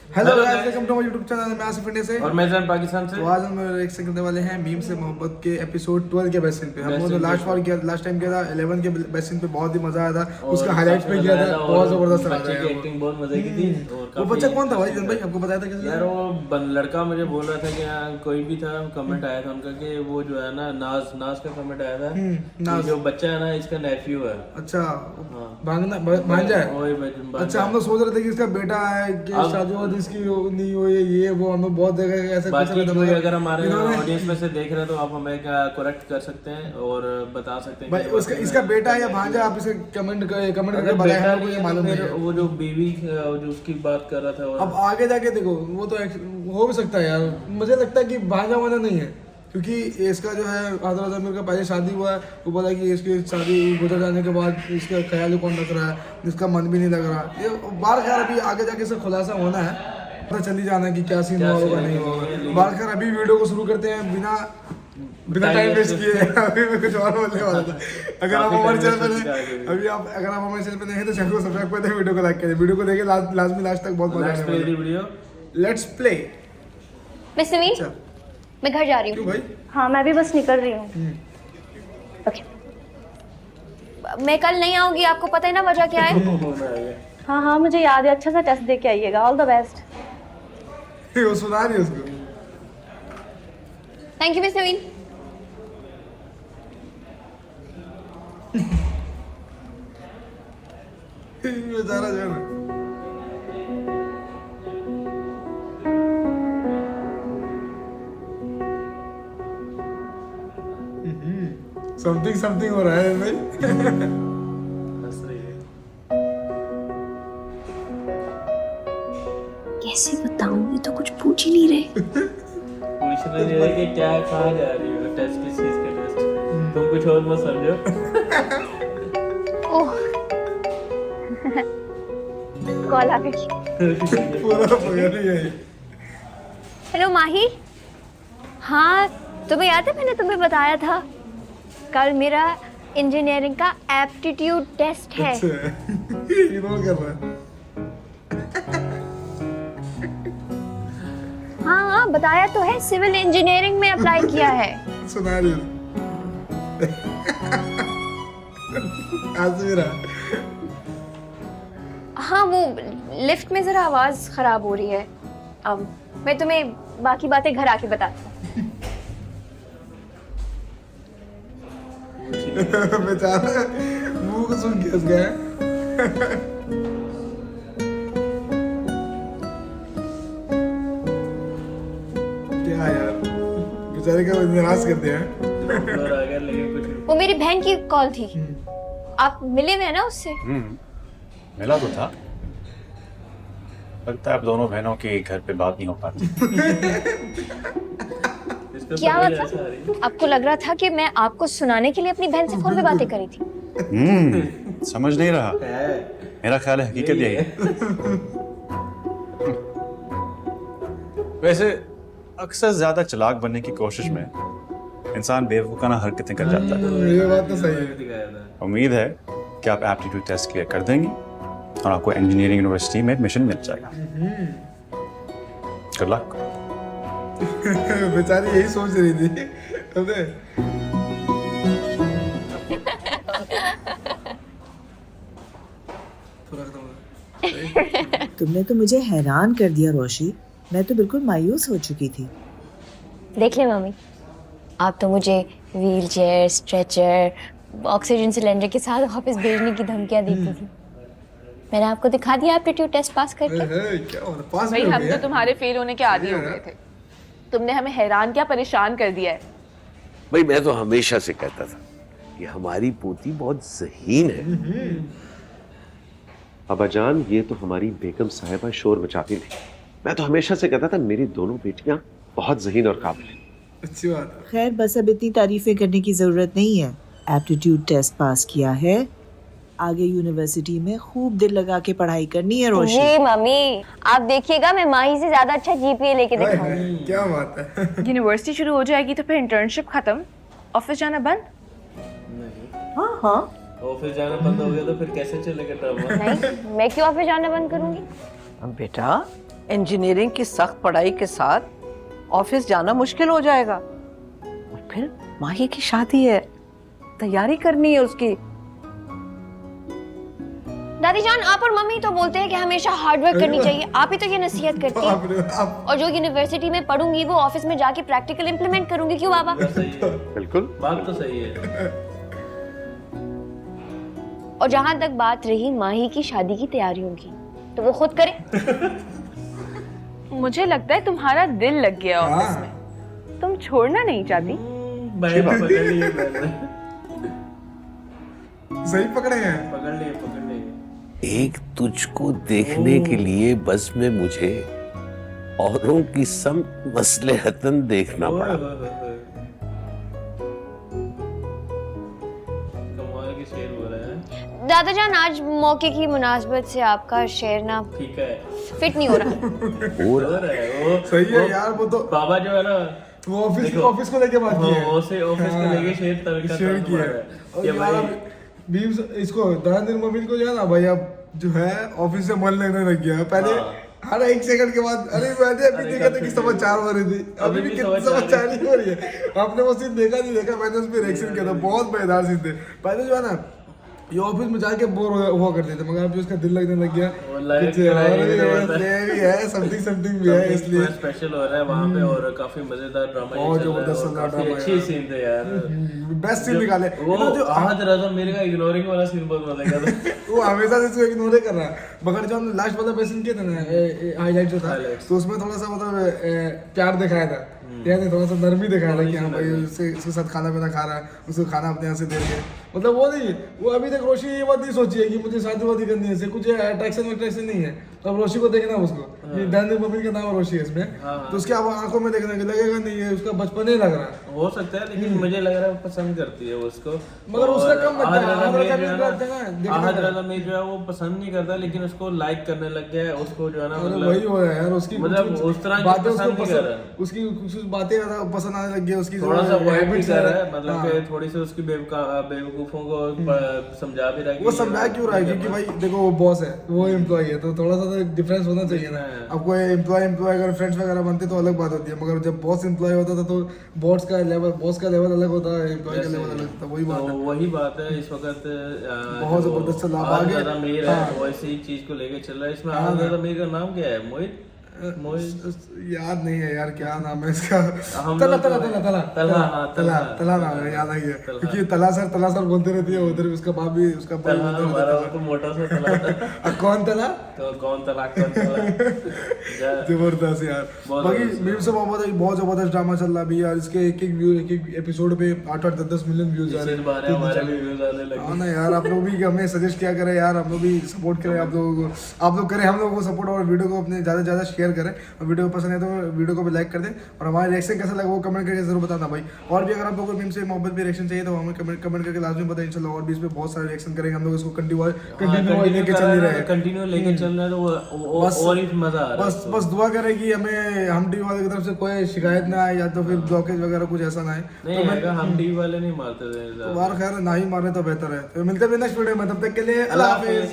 Hello guys, welcome to my YouTube channel. मैं Asif India से और मैं जान पाकिस्तान से। तो आज हम रिएक्शन करने वाले हैं मीम से मोहब्बत के एपिसोड 12 के बेस्ट सीन पे। हम लोगों ने लास्ट टाइम किया था 11 के बेस्ट सीन पे, बहुत ही मजा आया था। उसका हाईलाइट्स पे किया था, बहुत जबरदस्त लगा बच्चे की एक्टिंग बहुत मजे की थी। और वो बच्चा कौन था भाई? जन भाई आपको बताया था कैसे? यार वो लड़का मुझे बोल रहा था कि कोई भी था, कमेंट आया था उनका कि वो जो है ना नाज का कमेंट आया था कि जो बच्चा है ना इसका नेफ्यू है। अच्छा, भांजा है। अच्छा, हम लोग सोच रहे थे कि इसका बेटा है, कि शादी इसकी नहीं हुई, ये वो हम लोग बहुत देखा ऐसा कुछ बाकी नहीं था। अगर हमारे ऑडियंस में से देख रहे हैं तो आप हमें करेक्ट कर सकते हैं और बता सकते हैं भाई कि इसका बेटा है या भांजा, आप इसे कमेंट करके अगर बताएं, बेटा हमको नहीं ये है तो मालूम नहीं फिर है। वो जो बीवी जो उसकी बात कर रहा था अब आगे जाके देखो, वो तो हो भी सकता है यार। मुझे लगता है कि भांजा वाला नहीं है, क्योंकि इसका जो है हजरत अमीर का पहले शादी हुआ है। वो बोला कि इसकी शादी गुजर जाने के बाद इसका ख्याल कौन रख रहा है, जिसका मन भी नहीं लग रहा। ये बार खैर अभी आगे जाके इसका खुलासा होना है, पता चल ही जाना कि क्या सीन हुआ होगा नहीं होगा। बार खैर अभी वीडियो को शुरू करते हैं बिना टाइम वेस्ट किए। अभी मैं कुछ और बोलने वाला था। अगर आप हमारे चैनल पे अगर आप हमारे चैनल पे नहीं है तो चैनल को सब्सक्राइब कर दें, वीडियो को लाइक करें, वीडियो को देखें लास्ट तक, बहुत मजा आने वाला है। Let's play. मिस नवीन, मैं घर जा रही क्यों हूँ। भाई? हाँ, मैं भी बस निकल रही हूँ। ओके, मैं कल नहीं आऊंगी, आपको पता है ना वजह क्या है? हाँ हाँ, मुझे याद है। अच्छा सा टेस्ट दे के आइएगा। All the best. वो सुना रही है उसको। थैंक यू मिस नवीन। बेचारा जो है ना, समथिंग हो रहा है भाई। हंस रही है। कैसे बताऊं, ये तो कुछ पूछ ही नहीं रहे। पूछ रही है कि क्या कहाँ जा रही हो, टेस्ट किस चीज का टेस्ट, तुम कुछ और मत समझो। ओह, कॉल आ गई। पूरा पकड़ ही है। हेलो माही। हाँ, तुम्हें याद है मैंने तुम्हें बताया था कल मेरा इंजीनियरिंग का एप्टीट्यूड टेस्ट है। इग्नोर कर रहा है। हाँ हाँ, बताया तो है, सिविल इंजीनियरिंग में अप्लाई किया है। सुना रही हूँ। आज भी रहा। हाँ, वो लिफ्ट में जरा आवाज खराब हो रही है। अब मैं तुम्हें बाकी बातें घर आके बताती हूँ। बेचारा मुंह को सुन के हंस गया। क्या यार, बेचारे का निराश कर दिया। और अगर लेकिन कुछ वो मेरी बहन की कॉल थी। आप मिले हुए हैं ना उससे? मिला तो था। लगता है अब दोनों बहनों के घर पे बात नहीं हो पाती। क्या मतलब? आपको लग रहा था कि मैं आपको सुनाने के लिए अपनी बहन से फोन पे बातें करी थी? समझ नहीं रहा। मेरा ख्याल है हकीकत यही है। वैसे अक्सर ज्यादा चालाक बनने की कोशिश में इंसान बेवकूफाना हरकतें कर जाता है। ये बात तो सही है। उम्मीद है कि आप एप्टीट्यूड टेस्ट क्लियर कर देंगी और आपको इंजीनियरिंग यूनिवर्सिटी में एडमिशन मिल जाएगा। Good luck. बेचारी यही सोच रही थी। अबे तुमने तो मुझे हैरान कर दिया रोशी। मैं तो बिल्कुल मायूस हो चुकी थी। देख ले मम्मी, आप तो मुझे wheel chair, stretcher, oxygen cylinder के साथ ऑफिस भेजने की धमकियां देती थी। मैंने आपको दिखा दिया एप्टीट्यूड टेस्ट पास करके। क्या हो रहा? पास भाई भी हो हम गया। तो तुम्हारे फेल होने के आदी हो गए थे। तुमने हमें हैरान क्या परेशान कर दिया है। भाई मैं तो हमेशा से कहता था कि हमारी पोती बहुत ज़हीन है। अब्बाजान, ये तो हमारी बेगम साहिबा शोर मचाती थी। मैं तो हमेशा से कहता था मेरी दोनों बेटियां बहुत ज़हीन और काबिल हैं। अच्छी बात है। खैर, बस अब इतनी तारीफें करने की जरूरत नहीं है। एप्टीट्यूड टेस्ट पास किया है, आगे यूनिवर्सिटी में खूब दिल लगा के पढ़ाई करनी है रोशी। जी मम्मी, आप देखिएगा मैं माही से ज्यादा अच्छा जीपीए लेके दिखाऊंगी। क्या बात है। यूनिवर्सिटी शुरू हो जाएगी तो फिर इंटर्नशिप खत्म, ऑफिस जाना बंद। हाँ हाँ, ऑफिस जाना बंद हो गया तो फिर कैसे चलेगा टर्म? नहीं, मैं क्यों ऑफिस जाना बंद करूंगी? अब बेटा इंजीनियरिंग की सख्त पढ़ाई के साथ ऑफिस जाना मुश्किल हो जाएगा। और फिर माही की शादी है, तैयारी करनी है उसकी। दादी जान, आप और मम्मी तो बोलते हैं कि हमेशा हार्ड वर्क करनी चाहिए, आप ही तो ये नसीहत करती हैं। और जो यूनिवर्सिटी में पढ़ूंगी वो ऑफिस में जाके प्रैक्टिकल इंप्लीमेंट करूंगी, क्यों बाबा? बिल्कुल, बात तो सही है। और जहां तक बात रही माही की शादी की तैयारियों की, तो वो खुद करे। मुझे लगता है तुम्हारा दिल लग गया ऑफिस में, तुम छोड़ना नहीं चाहती। बहन पकड़ लिए, बहन सही पकड़े हैं। पकड़ लिए। एक तुझको देखने के लिए बस में मुझे औरों की सम मसलहतन देखना पड़ा। कमाल की शेर हो रहा है। दादा जान, आज मौके की मुनासबत से आपका शेर ना ठीक है, फिट नहीं हो रहा। हो रहा वो सही है यार, वो तो बाबा जो है ना, वो ऑफिस को लेके बात की है। ऑफिस को लेके शेर तरीका शेयर किया है। और यार बीम्स इसको दानिश मोमिन को जो है ना भाई, अब जो है ऑफिस से मन लेने लग गया। पहले हर एक सेकंड के बाद अरे मैंने अभी देखा था कि समाचार हो रही थी, अभी भी कितने समाचार नहीं हो रही है। आपने वो सीन देखा नहीं देखा, मैंने उस पर रिएक्शन किया था, बहुत मजेदार सीन थे। पहले जो है ना ये ऑफिस में जाके बोर हुआ करते थे, मगर अब जो उसका दिल लगने लग गया है, समथिंग भी है, इसलिए स्पेशल हो रहा है वहाँ पे। और काफी मजेदार ड्रामा, बहुत जबरदस्त ड्रामा, अच्छे सीन थे यार। बेस्ट सीन निकाले। वो अहमद रजा मेरे का इग्नोरिंग वाला सीन बहुत मजा का था। वो हमेशा से इसको इग्नोर कर रहा है, मगर जो हम लास्ट वाला बेसिन किया था ना, हाईलाइट जो था, तो उसमें थोड़ा सा मतलब प्यार दिखाया था, यानी थोड़ा सा नरमी दिखाया था कि हाँ भाई उसके साथ खाना पीना खा रहा है, उसको खाना अपने यहाँ से दे रही है। मतलब वो नहीं, वो अभी तक रोशी ये बात नहीं सोची है कि मुझे शादी वादी करनी है, कुछ अट्रैक्शन नहीं है। तो अब रोशी को देखना उसको, ये दानिश मोमिन का नाम रोशी है इसमें, तो उसके आंखों में देखना लगेगा नहीं है, उसका बचपन ही लग रहा है। हो सकता है, लेकिन मुझे लग रहा है पसंद करती है वो उसको। मगर उसका कम आहद रजा में जो है वो पसंद नहीं करता, लेकिन उसको लाइक करने लग गया है उसको, जो है ना वही हो रहा है यार, उसकी मतलब उस तरह की बातें पसंद नहीं कर रहा है। उसकी कुछ बातें ज्यादा पसंद आने लग गई, उसकी थोड़ा सा वाइब भी कर रहा है, हाँ। मतलब कि थोड़ी सी उसकी बेवकूफों को समझा भी रहा है। वो समझा क्यों रहा है, क्योंकि भाई देखो वो बॉस है, वो एम्प्लॉय है, तो थोड़ा सा डिफरेंस होना चाहिए ना। अब कोई एम्प्लॉय अगर फ्रेंड्स वगैरह बनते तो अलग बात होती है, मगर जब बॉस एम्प्लॉय होता था तो बॉस का लेवल अलग होता है, एम्प्लॉय का लेवल अलग होता है। वही बात है इस वक्त बहुत जबरदस्त लाभ आ गया। मीर है वो ऐसी चीज को लेके चल रहा है। इसमें आज़ाद मीर का नाम क्या है? मोहित याद नहीं है यार, क्या नाम है इसका? तला नाम है, याद आ गया, क्योंकि तला सर बोलते रहती है उधर, उसका बाप भी उसका मोटा सा तला था। कौन तला? जबरदस्त यार। बाकी मीम से बहुत जबरदस्त ड्रामा चल रहा है अभी यार। इसके एक एपिसोड पे 8-10 मिलियन व्यूज आ रहे हैं। हाँ ना यार, आप लोग भी हमें सजेस्ट किया करें यार, हम लोग भी सपोर्ट करें आप लोगों को, आप लोग करें हम लोगों को सपोर्ट, और वीडियो को अपने ज़्यादा से ज़्यादा शेयर करें, और वीडियो पसंद है तो वीडियो को भी लाइक कर दें, और हमारा रिएक्शन कैसा लगा वो कमेंट करके जरूर बताना भाई। और भी अगर आप लोगों को मीम से मोहब्बत भी रिएक्शन चाहिए तो हमें कमेंट करके लाजमी बताएं इंशाल्लाह। और भी इस पे बहुत सारे रिएक्शन करेंगे हम लोग, इसको कंटिन्यू लेके चल रहे हैं, कंटिन्यू लेके चल रहे हैं, तो और ही मजा आ रहा है। बस दुआ करें कि हमें हम टीवी वाले की तरफ से कोई शिकायत ना आए, या तो फिर ब्लॉकेज वगैरह कुछ ऐसा ना आए। नहीं, हम टीवी वाले नहीं मारते थे, तो खैर ना ही मारे तो बेहतर है। तो मिलते हैं नेक्स्ट वीडियो में, तब तक के लिए अल्लाह हाफिज।